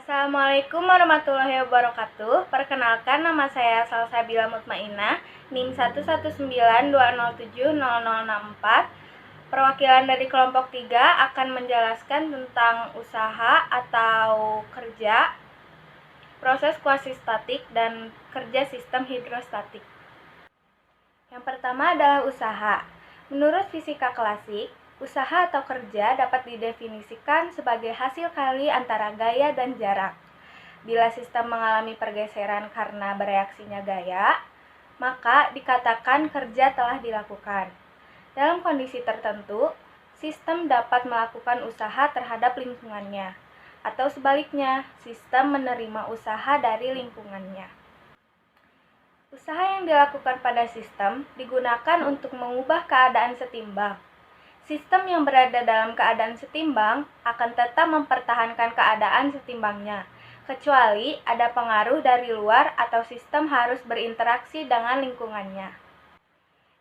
Assalamualaikum warahmatullahi wabarakatuh. Perkenalkan, nama saya Salsabila Mutmainah, NIM 11920700064. Perwakilan dari kelompok 3 akan menjelaskan tentang usaha atau kerja, proses kuasistatik, dan kerja sistem hidrostatik. Yang pertama adalah usaha. Menurut fisika klasik, usaha atau kerja dapat didefinisikan sebagai hasil kali antara gaya dan jarak. Bila sistem mengalami pergeseran karena bereaksinya gaya, maka dikatakan kerja telah dilakukan. Dalam kondisi tertentu, sistem dapat melakukan usaha terhadap lingkungannya, atau sebaliknya, sistem menerima usaha dari lingkungannya. Usaha yang dilakukan pada sistem digunakan untuk mengubah keadaan setimbang. Sistem yang berada dalam keadaan setimbang akan tetap mempertahankan keadaan setimbangnya, kecuali ada pengaruh dari luar atau sistem harus berinteraksi dengan lingkungannya.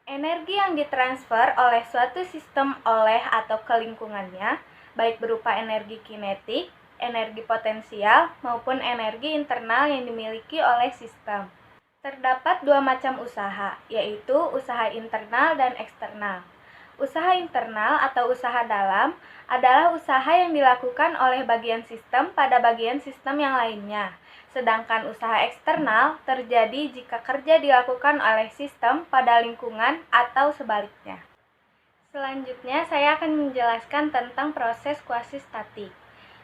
Energi yang ditransfer oleh suatu sistem oleh atau ke lingkungannya, baik berupa energi kinetik, energi potensial, maupun energi internal yang dimiliki oleh sistem. Terdapat dua macam usaha, yaitu usaha internal dan eksternal. Usaha internal atau usaha dalam adalah usaha yang dilakukan oleh bagian sistem pada bagian sistem yang lainnya. Sedangkan usaha eksternal terjadi jika kerja dilakukan oleh sistem pada lingkungan atau sebaliknya. Selanjutnya, saya akan menjelaskan tentang proses kuasistatik.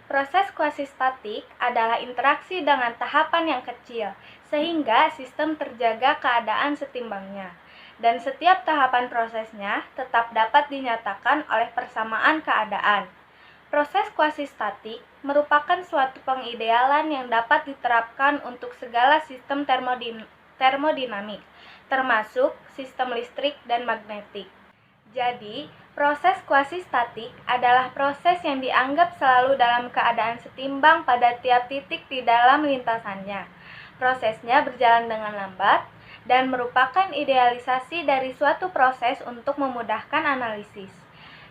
Proses kuasistatik adalah interaksi dengan tahapan yang kecil, sehingga sistem terjaga keadaan setimbangnya. Dan setiap tahapan prosesnya tetap dapat dinyatakan oleh persamaan keadaan. Proses kuasistatik merupakan suatu pengidealan yang dapat diterapkan untuk segala sistem termodinamik, termasuk sistem listrik dan magnetik. Jadi, proses kuasistatik adalah proses yang dianggap selalu dalam keadaan setimbang pada tiap titik di dalam lintasannya. Prosesnya berjalan dengan lambat dan merupakan idealisasi dari suatu proses untuk memudahkan analisis.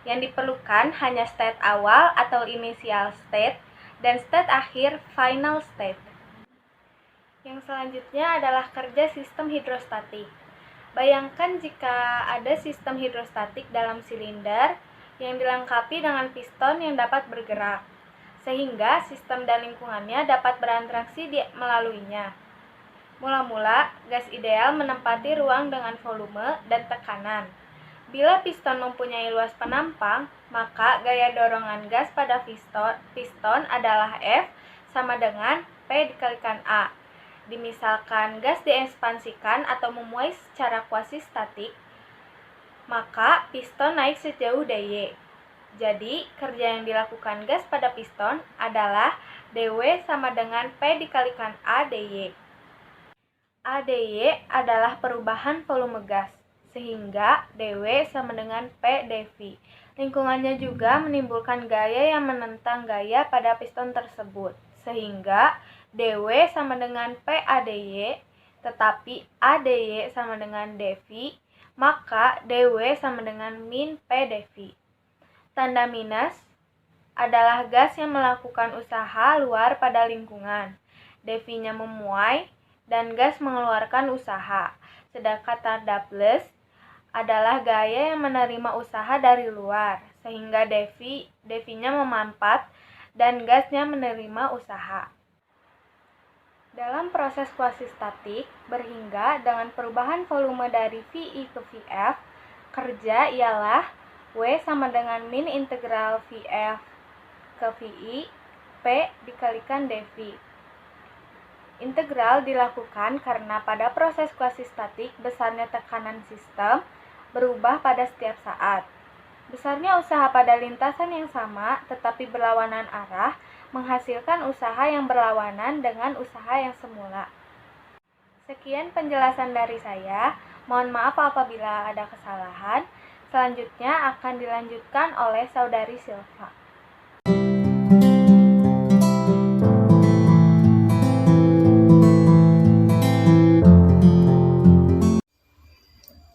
Yang diperlukan hanya state awal atau initial state dan state akhir final state. Yang selanjutnya adalah kerja sistem hidrostatik. Bayangkan jika ada sistem hidrostatik dalam silinder yang dilengkapi dengan piston yang dapat bergerak, sehingga sistem dan lingkungannya dapat berinteraksi melaluinya. Mula-mula, gas ideal menempati ruang dengan volume dan tekanan. Bila piston mempunyai luas penampang, maka gaya dorongan gas pada piston adalah F sama dengan P dikalikan A. Dimisalkan gas diekspansikan atau memuai secara kuasistatik, maka piston naik sejauh dy. Jadi, kerja yang dilakukan gas pada piston adalah dw sama dengan P dikalikan A dy. A dy adalah perubahan volume gas, sehingga dw sama dengan P dv. Lingkungannya juga menimbulkan gaya yang menentang gaya pada piston tersebut, sehingga dw sama dengan P ADY, tetapi ADY sama dengan dv, maka dw sama dengan min P dv. Tanda minus adalah gas yang melakukan usaha luar pada lingkungan, dv-nya memuai, dan gas mengeluarkan usaha. Sedangkan tanda plus adalah gaya yang menerima usaha dari luar, sehingga dv-nya memampat dan gasnya menerima usaha. Dalam proses kuasistatik, berhingga dengan perubahan volume dari VI ke VF, kerja ialah W sama dengan min integral VF ke VI, P dikalikan dV. Integral dilakukan karena pada proses kuasistatik besarnya tekanan sistem berubah pada setiap saat. Besarnya usaha pada lintasan yang sama tetapi berlawanan arah menghasilkan usaha yang berlawanan dengan usaha yang semula. Sekian penjelasan dari saya. Mohon maaf apabila ada kesalahan. Selanjutnya akan dilanjutkan oleh Saudari Silva.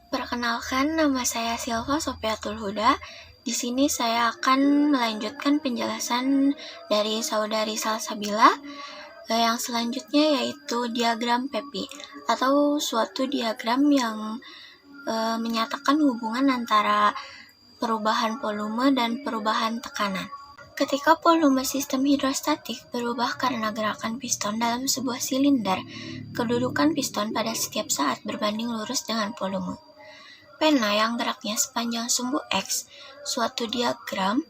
Perkenalkan, nama saya Silva Sofiatul Huda. Di sini saya akan melanjutkan penjelasan dari Saudari Salsabila yang selanjutnya, yaitu diagram Pepi atau suatu diagram yang menyatakan hubungan antara perubahan volume dan perubahan tekanan. Ketika volume sistem hidrostatik berubah karena gerakan piston dalam sebuah silinder, kedudukan piston pada setiap saat berbanding lurus dengan volume. Pena yang geraknya sepanjang sumbu X, suatu diagram,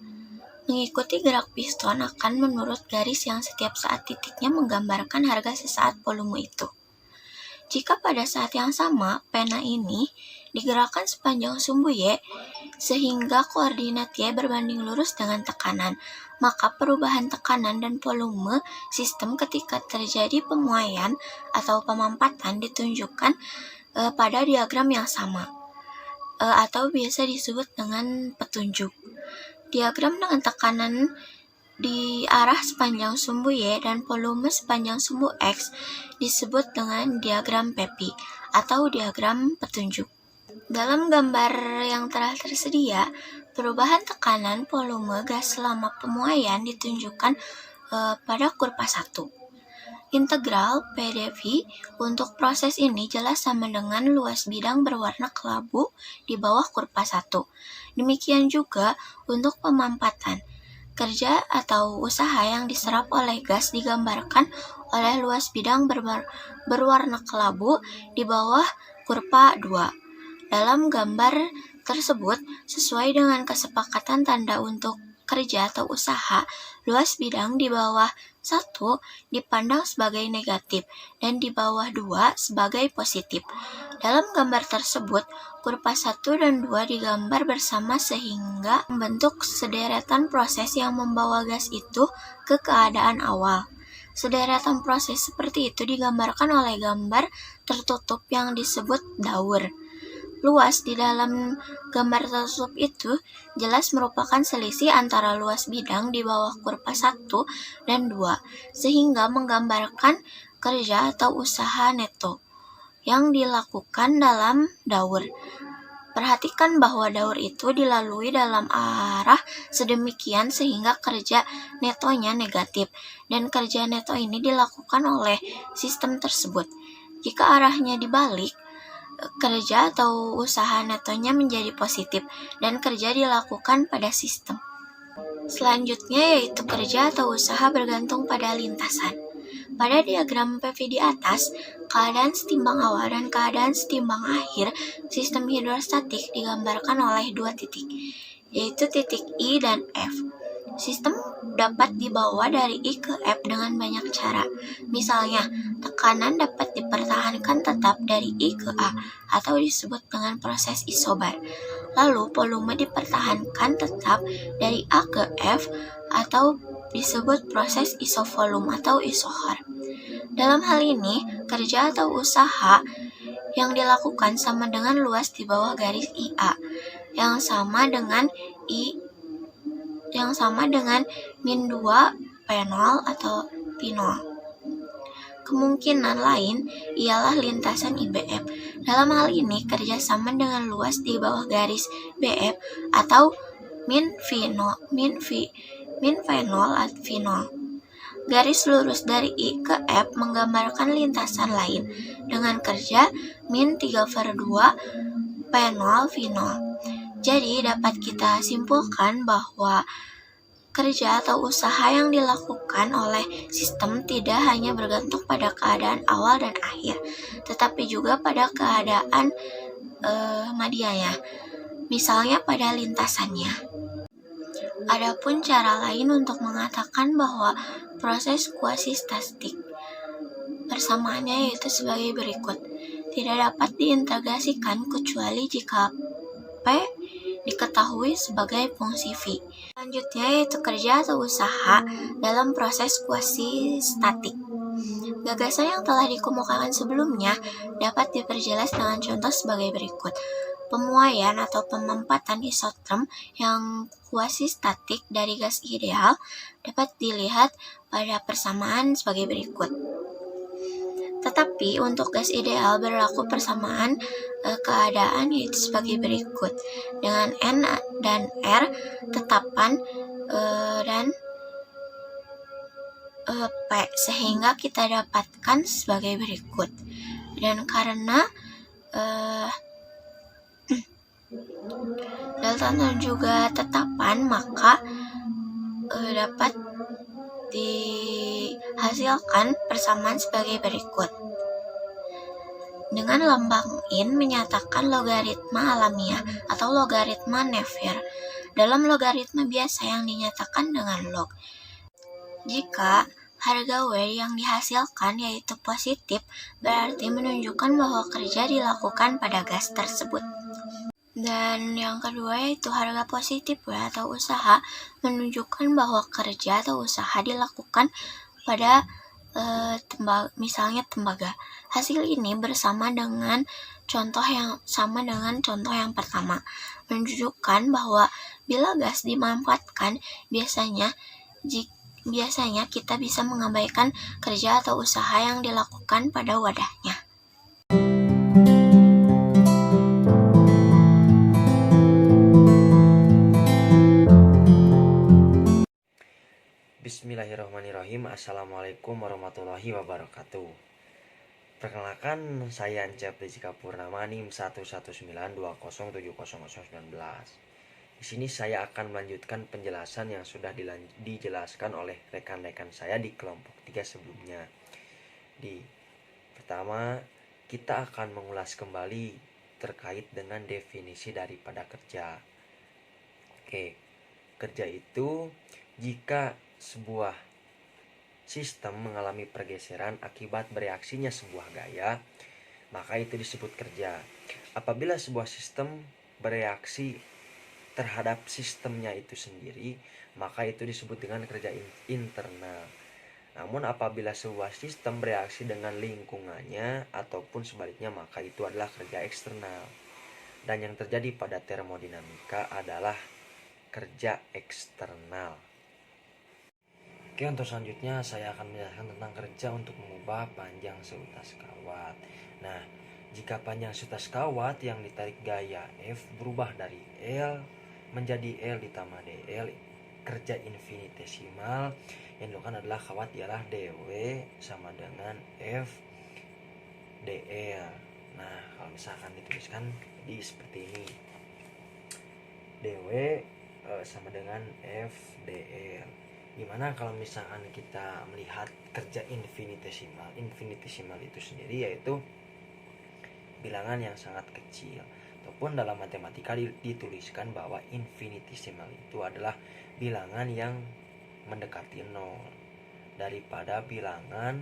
mengikuti gerak piston akan menurut garis yang setiap saat titiknya menggambarkan harga sesaat volume itu. Jika pada saat yang sama, pena ini digerakkan sepanjang sumbu Y, sehingga koordinat Y berbanding lurus dengan tekanan, maka perubahan tekanan dan volume sistem ketika terjadi pemuaian atau pemampatan ditunjukkan pada diagram yang sama, atau biasa disebut dengan petunjuk. Diagram dengan tekanan di arah sepanjang sumbu Y dan volume sepanjang sumbu X disebut dengan diagram Pepi atau diagram petunjuk. Dalam gambar yang telah tersedia, perubahan tekanan volume gas selama pemuaian ditunjukkan pada kurva 1. Integral PdV untuk proses ini jelas sama dengan luas bidang berwarna kelabu di bawah kurva 1. Demikian juga untuk pemampatan. Kerja atau usaha yang diserap oleh gas digambarkan oleh luas bidang berwarna kelabu di bawah kurva 2. Dalam gambar tersebut, sesuai dengan kesepakatan tanda untuk kerja atau usaha, luas bidang di bawah 1 dipandang sebagai negatif dan di bawah 2 sebagai positif. Dalam gambar tersebut, kurva 1 dan 2 digambar bersama sehingga membentuk sederetan proses yang membawa gas itu ke keadaan awal. Sederetan proses seperti itu digambarkan oleh gambar tertutup yang disebut daur. Luas di dalam gambar tertutup itu jelas merupakan selisih antara luas bidang di bawah kurva 1 dan 2, sehingga menggambarkan kerja atau usaha neto yang dilakukan dalam daur. Perhatikan bahwa daur itu dilalui dalam arah sedemikian sehingga kerja netonya negatif, dan kerja neto ini dilakukan oleh sistem tersebut. Jika arahnya dibalik, kerja atau usaha netonya menjadi positif dan kerja dilakukan pada sistem. Selanjutnya yaitu kerja atau usaha bergantung pada lintasan. Pada diagram PV di atas, keadaan setimbang awal dan keadaan setimbang akhir sistem hidrostatik digambarkan oleh dua titik, yaitu titik I dan F. Sistem dapat dibawa dari I ke F dengan banyak cara. Misalnya, tekanan dapat dipertahankan tetap dari I ke A atau disebut dengan proses isobar. Lalu, volume dipertahankan tetap dari A ke F atau disebut proses isovolume atau isohar. Dalam hal ini, kerja atau usaha yang dilakukan sama dengan luas di bawah garis IA yang sama dengan min 2 P0 atau P0. Kemungkinan lain ialah lintasan IBF. Dalam hal ini, kerja sama dengan luas di bawah garis BF atau min V0 atau V0. Garis lurus dari I ke F menggambarkan lintasan lain dengan kerja min 3/2 P0 V0. Jadi dapat kita simpulkan bahwa kerja atau usaha yang dilakukan oleh sistem tidak hanya bergantung pada keadaan awal dan akhir, tetapi juga pada keadaan medianya, misalnya pada lintasannya. Adapun cara lain untuk mengatakan bahwa proses kuasi-statik persamaannya yaitu sebagai berikut. Tidak dapat diintegrasikan kecuali jika P diketahui sebagai fungsi V. Selanjutnya yaitu kerja atau usaha dalam proses kuasi-statik. Gagasan yang telah dikemukakan sebelumnya dapat diperjelas dengan contoh sebagai berikut. Pemuaian atau pemempatan isoterm yang kuasi-statik dari gas ideal dapat dilihat pada persamaan sebagai berikut. Tetapi untuk gas ideal berlaku persamaan keadaan yaitu sebagai berikut. Dengan N dan R tetapan dan P, sehingga kita dapatkan sebagai berikut. Dan karena delta dan juga tetapan, maka dapat dihasilkan persamaan sebagai berikut. Dengan lambang in menyatakan logaritma alamiah atau logaritma Nevier dalam logaritma biasa yang dinyatakan dengan log. Jika harga W yang dihasilkan yaitu positif, berarti menunjukkan bahwa kerja dilakukan pada gas tersebut. Dan yang kedua yaitu harga positif W atau usaha menunjukkan bahwa kerja atau usaha dilakukan pada misalnya tembaga. Hasil ini bersama dengan contoh yang pertama, menunjukkan bahwa bila gas dimanfaatkan biasanya kita bisa mengabaikan kerja atau usaha yang dilakukan pada wadahnya. Bismillahirrahmanirrahim. Assalamualaikum warahmatullahi wabarakatuh. Perkenalkan, saya Ancep Rizika Purnama, NIM 11920700019. Di sini saya akan melanjutkan penjelasan yang sudah dijelaskan oleh rekan-rekan saya di kelompok 3 sebelumnya. Pertama, kita akan mengulas kembali terkait dengan definisi daripada kerja. Kerja itu jika sebuah sistem mengalami pergeseran akibat bereaksinya sebuah gaya, maka itu disebut kerja. Apabila sebuah sistem bereaksi terhadap sistemnya itu sendiri, maka itu disebut dengan kerja internal. Namun apabila sebuah sistem bereaksi dengan lingkungannya ataupun sebaliknya, maka itu adalah kerja eksternal. Dan yang terjadi pada termodinamika adalah kerja eksternal. Untuk selanjutnya saya akan menjelaskan tentang kerja untuk mengubah panjang seutas kawat. Nah, jika panjang seutas kawat yang ditarik gaya F berubah dari L menjadi L ditambah DL, kerja infinitesimal yang dilakukan adalah kawat ialah dW sama dengan F dL. Nah, kalau misalkan dituliskan jadi seperti ini, dW sama dengan F dL. Gimana kalau misalkan kita melihat kerja infinitesimal? Infinitesimal itu sendiri yaitu bilangan yang sangat kecil. Ataupun dalam matematika dituliskan bahwa infinitesimal itu adalah bilangan yang mendekati 0 daripada bilangan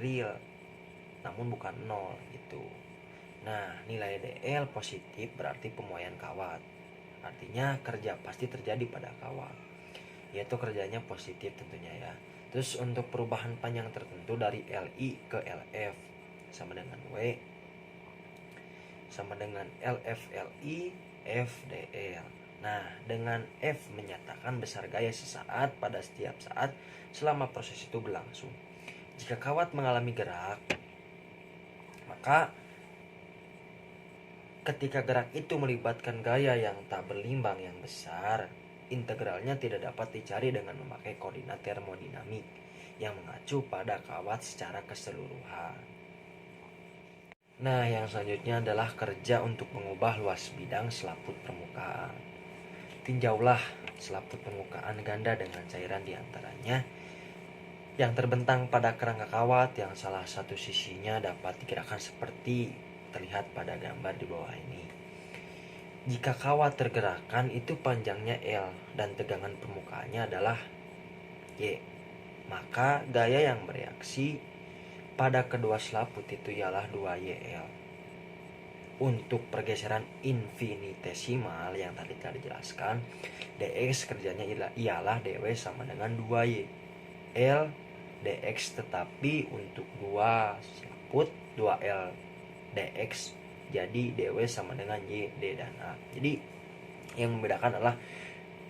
real namun bukan 0 gitu. Nah, nilai DL positif berarti pemuaian kawat. Artinya kerja pasti terjadi pada kawat, yaitu kerjanya positif tentunya ya. Terus untuk perubahan panjang tertentu dari LI ke LF sama dengan W sama dengan LF LI F DL. Nah, dengan F menyatakan besar gaya sesaat pada setiap saat selama proses itu berlangsung. Jika kawat mengalami gerak, maka ketika gerak itu melibatkan gaya yang tak berlimbang yang besar, integralnya tidak dapat dicari dengan memakai koordinat termodinamik yang mengacu pada kawat secara keseluruhan. Nah, yang selanjutnya adalah kerja untuk mengubah luas bidang selaput permukaan. Tinjaulah selaput permukaan ganda dengan cairan diantaranya yang terbentang pada kerangka kawat yang salah satu sisinya dapat digerakkan seperti terlihat pada gambar di bawah ini. Jika kawat tergerakkan, itu panjangnya L dan tegangan permukaannya adalah Y. Maka gaya yang bereaksi pada kedua selaput itu ialah 2YL. Untuk pergeseran infinitesimal yang tadi telah dijelaskan, dx kerjanya ialah dw sama dengan 2Y L dx, tetapi untuk 2 selaput 2L dx jadi dw sama dengan y, d, dan a. Jadi yang membedakan adalah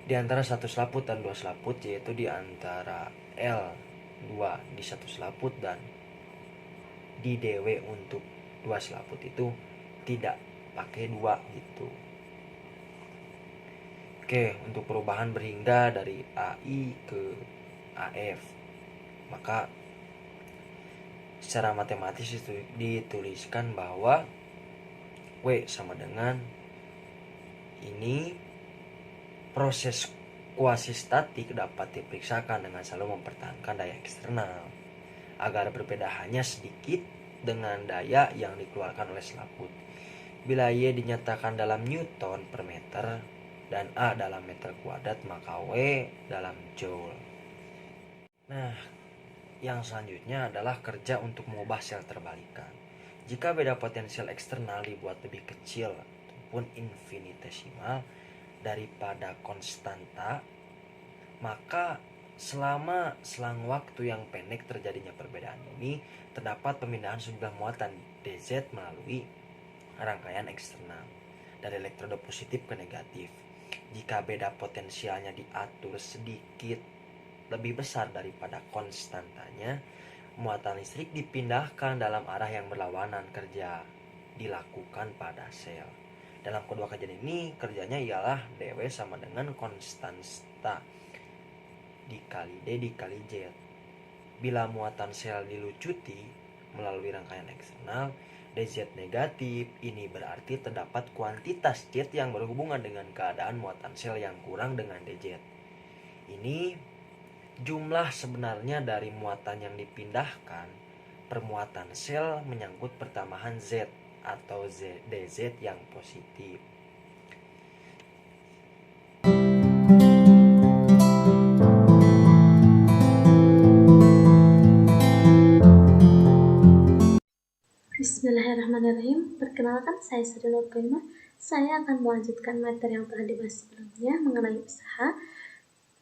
di antara satu selaput dan 2 selaput, yaitu di antara L2 di satu selaput dan di dw untuk 2 selaput itu tidak pakai 2 gitu. Oke, untuk perubahan berhingga dari AI ke AF, maka secara matematis itu dituliskan bahwa W sama dengan ini proses kuasistatik dapat diperiksakan dengan selalu mempertahankan daya eksternal agar berbeda hanya sedikit dengan daya yang dikeluarkan oleh selaput. Bila Y dinyatakan dalam Newton per meter dan A dalam meter kuadrat, maka W dalam joule. Nah, yang selanjutnya adalah kerja untuk mengubah sel terbalikan. Jika beda potensial eksternal dibuat lebih kecil ataupun infinitesimal daripada konstanta, maka selama selang waktu yang pendek terjadinya perbedaan ini, terdapat pemindahan sejumlah muatan dz melalui rangkaian eksternal dari elektroda positif ke negatif. Jika beda potensialnya diatur sedikit lebih besar daripada konstantanya, muatan listrik dipindahkan dalam arah yang berlawanan. Kerja dilakukan pada sel. Dalam kedua kejadian ini, kerjanya ialah dw sama dengan konstanta dikali d dikali z. Bila muatan sel dilucuti melalui rangkaian eksternal, dz negatif, ini berarti terdapat kuantitas z yang berhubungan dengan keadaan muatan sel yang kurang dengan dz. Ini jumlah sebenarnya dari muatan yang dipindahkan per muatan sel menyangkut pertambahan z atau dz yang positif. Bismillahirrahmanirrahim. Perkenalkan, saya Sri Nur Qayyimah. Saya akan melanjutkan materi yang telah dibahas sebelumnya mengenai usaha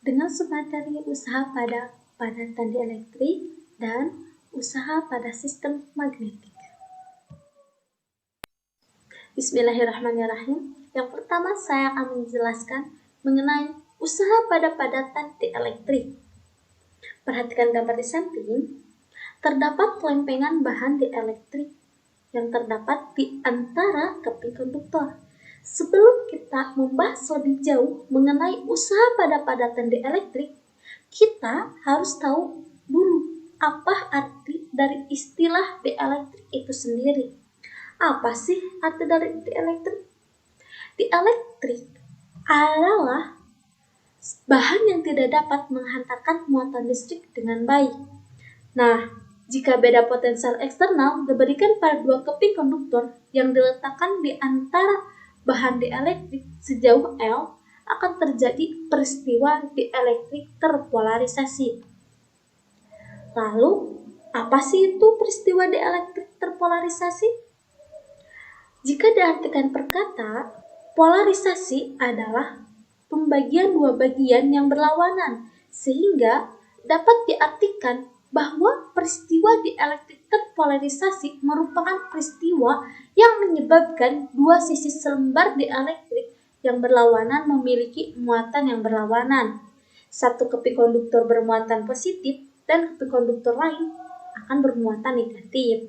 dengan submateri usaha pada padatan dielektrik dan usaha pada sistem magnetik. Bismillahirrahmanirrahim. Yang pertama, saya akan menjelaskan mengenai usaha pada padatan dielektrik. Perhatikan gambar di samping. Terdapat lempengan bahan dielektrik yang terdapat di antara keping konduktor. Sebelum kita membahas lebih jauh mengenai usaha pada padatan dielektrik, kita harus tahu dulu apa arti dari istilah dielektrik itu sendiri. Apa sih arti dari dielektrik? Dielektrik adalah bahan yang tidak dapat menghantarkan muatan listrik dengan baik. Nah, jika beda potensial eksternal diberikan pada dua keping konduktor yang diletakkan di antara bahan dielektrik sejauh L, akan terjadi peristiwa dielektrik terpolarisasi. Lalu, apa sih itu peristiwa dielektrik terpolarisasi? Jika diartikan per kata, polarisasi adalah pembagian dua bagian yang berlawanan, sehingga dapat diartikan bahwa peristiwa dielektrik terpolarisasi merupakan peristiwa yang menyebabkan dua sisi selembar dielektrik yang berlawanan memiliki muatan yang berlawanan. Satu keping konduktor bermuatan positif dan keping konduktor lain akan bermuatan negatif.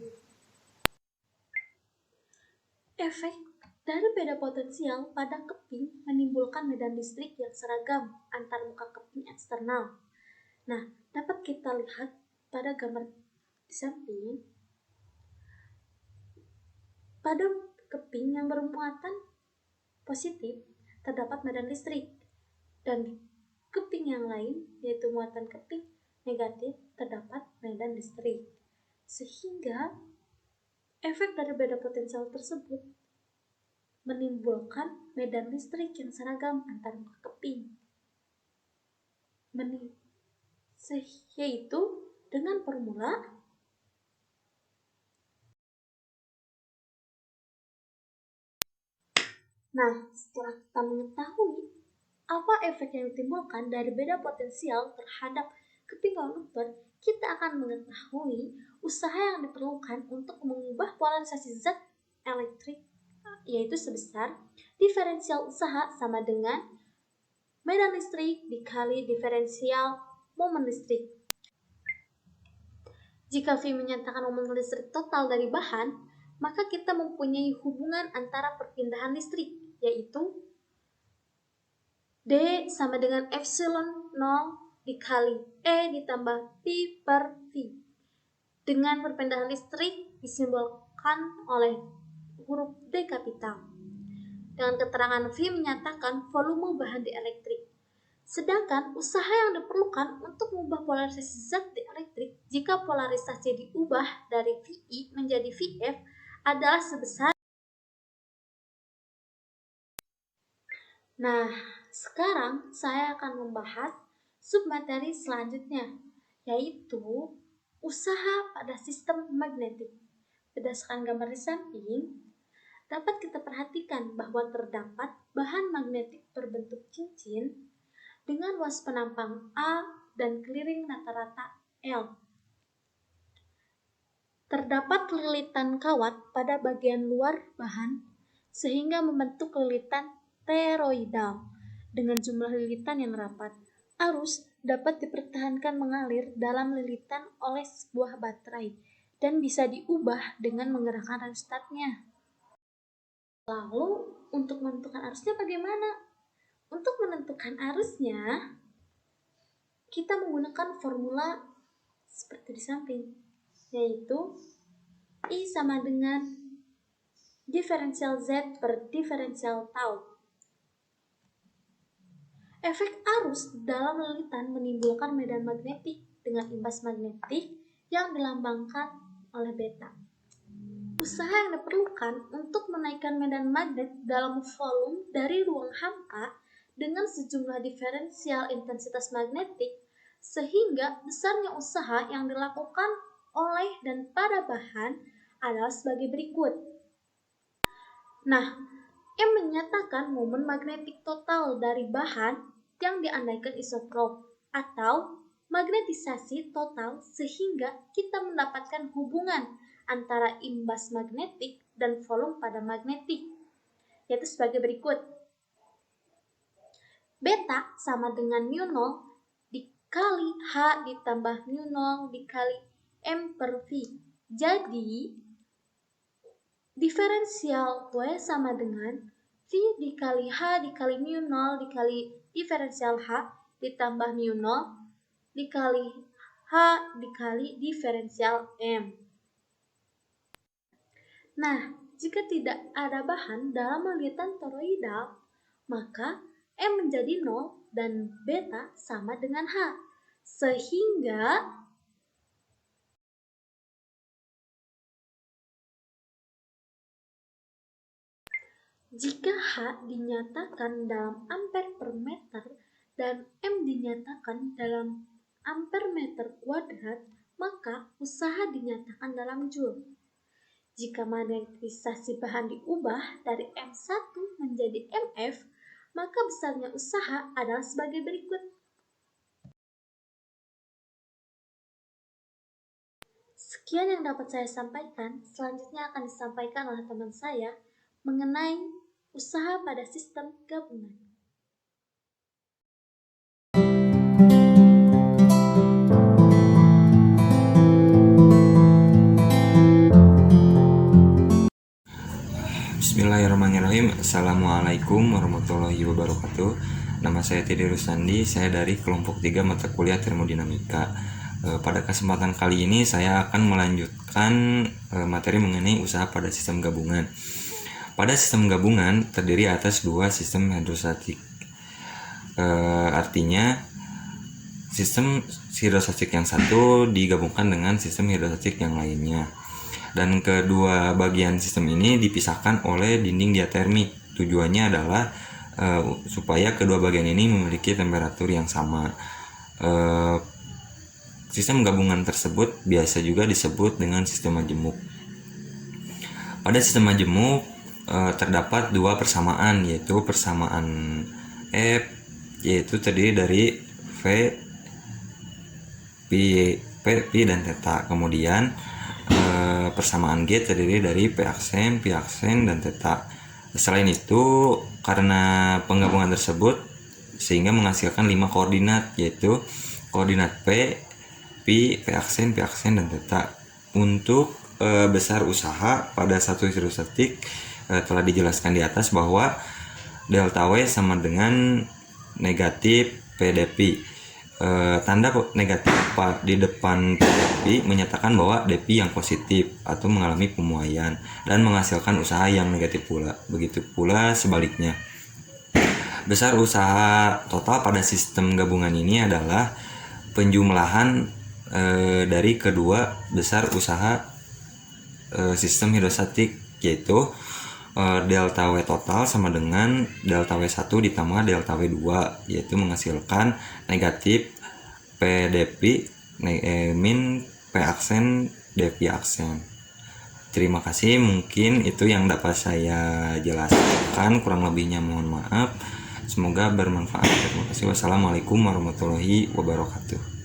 Efek dari beda potensial pada keping menimbulkan medan listrik yang seragam antar muka keping eksternal. Nah, dapat kita lihat pada gambar di samping. Pada keping yang bermuatan positif terdapat medan listrik, dan di keping yang lain, yaitu muatan keping negatif, terdapat medan listrik. Sehingga efek dari beda potensial tersebut menimbulkan medan listrik yang seragam antar muka keping, yaitu dengan formula Nah, setelah kita mengetahui apa efek yang ditimbulkan dari beda potensial terhadap kepingan nuklir, kita akan mengetahui usaha yang diperlukan untuk mengubah polarisasi zat elektrik, yaitu sebesar diferensial usaha sama dengan medan listrik dikali diferensial momen listrik. Jika V menyatakan momen listrik total dari bahan, maka kita mempunyai hubungan antara perpindahan listrik, yaitu D sama dengan epsilon 0 dikali E ditambah P per V. Dengan perpindahan listrik disimbolkan oleh huruf D kapital. Dengan keterangan V menyatakan volume bahan dielektrik. Sedangkan usaha yang diperlukan untuk mengubah polarisasi zat dielektrik jika polarisasi diubah dari VI menjadi VF adalah sebesar. Nah, sekarang saya akan membahas submateri selanjutnya, yaitu usaha pada sistem magnetik. Berdasarkan gambar di samping, dapat kita perhatikan bahwa terdapat bahan magnetik berbentuk cincin dengan luas penampang A dan keliling rata-rata L. Terdapat lilitan kawat pada bagian luar bahan sehingga membentuk lilitan toroidal dengan jumlah lilitan yang rapat. Arus dapat dipertahankan mengalir dalam lilitan oleh sebuah baterai dan bisa diubah dengan menggerakkan rheostatnya. Lalu, untuk menentukan arusnya bagaimana? Untuk menentukan arusnya, kita menggunakan formula seperti di samping, yaitu I sama dengan diferensial Z per diferensial tau. Efek arus dalam lilitan menimbulkan medan magnetik dengan imbas magnetik yang dilambangkan oleh beta. Usaha yang diperlukan untuk menaikkan medan magnet dalam volume dari ruang hampa dengan sejumlah diferensial intensitas magnetik, sehingga besarnya usaha yang dilakukan oleh dan pada bahan adalah sebagai berikut. Nah, M menyatakan momen magnetik total dari bahan yang diandaikan isotrop atau magnetisasi total, sehingga kita mendapatkan hubungan antara imbas magnetik dan volume pada magnetik, yaitu sebagai berikut. Beta sama dengan mu0 dikali H ditambah mu0 dikali M per V. Jadi, diferensial W sama dengan V dikali H dikali mu0 dikali diferensial H ditambah mu0 dikali H dikali diferensial M. Nah, jika tidak ada bahan dalam lilitan toroidal, maka M menjadi 0 dan beta sama dengan H. Sehingga jika H dinyatakan dalam ampere per meter dan M dinyatakan dalam ampere meter kuadrat, maka usaha dinyatakan dalam joule. Jika magnetisasi bahan diubah dari M1 menjadi MF, maka besarnya usaha adalah sebagai berikut. Sekian yang dapat saya sampaikan, selanjutnya akan disampaikan oleh teman saya mengenai usaha pada sistem gabungan. Bismillahirrahmanirrahim. Assalamualaikum warahmatullahi wabarakatuh. Nama saya Teddy Rusandi, saya dari kelompok 3 mata kuliah termodinamika. Pada kesempatan kali ini saya akan melanjutkan materi mengenai usaha pada sistem gabungan. Pada sistem gabungan terdiri atas dua sistem hidrostatik. Artinya sistem hidrostatik yang satu digabungkan dengan sistem hidrostatik yang lainnya. Dan kedua bagian sistem ini dipisahkan oleh dinding diatermik. Tujuannya adalah supaya kedua bagian ini memiliki temperatur yang sama. Sistem gabungan tersebut biasa juga disebut dengan sistem majemuk. Pada sistem majemuk terdapat dua persamaan, yaitu persamaan F, yaitu terdiri dari V Pi dan Theta. Kemudian persamaan G terdiri dari P aksen, dan Theta. Selain itu, karena penggabungan tersebut sehingga menghasilkan 5 koordinat, yaitu koordinat P, P aksen, dan Theta. Untuk besar usaha pada satu hidrostatik telah dijelaskan di atas bahwa delta W sama dengan negatif P dpi. Tanda negatif di depan dpi menyatakan bahwa dpi yang positif atau mengalami pemuaian dan menghasilkan usaha yang negatif pula. Begitu pula sebaliknya. Besar usaha total pada sistem gabungan ini adalah penjumlahan dari kedua besar usaha sistem hidrostatik, yaitu delta W total sama dengan delta W1 ditambah delta W2, yaitu menghasilkan negatif P dpi min P aksen dpi aksen. Terima kasih, mungkin itu yang dapat saya jelaskan, kurang lebihnya mohon maaf. Semoga bermanfaat. Terima kasih. Wassalamualaikum warahmatullahi wabarakatuh.